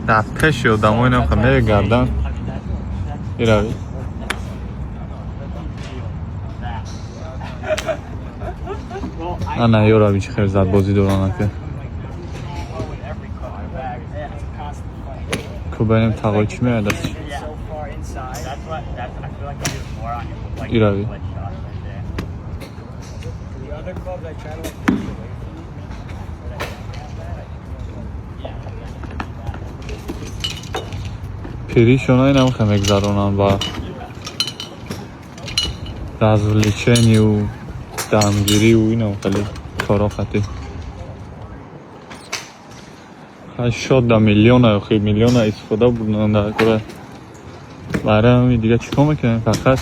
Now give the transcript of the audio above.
دپه شدم و اینم خمه گردن ایراوی نه یوراوی چه خیر زد بازی دورانه که که بینیم تقایی چی میاد دست ایراوی پیریشون این هم خمه گذرونن و رزولیچنی و دمگیری و این هم خیلی کارا خطی شد دا میلیون ها خیلی میلیون ها استفاده بودن در کره برای همی دیگه چیکار میکنیم فقط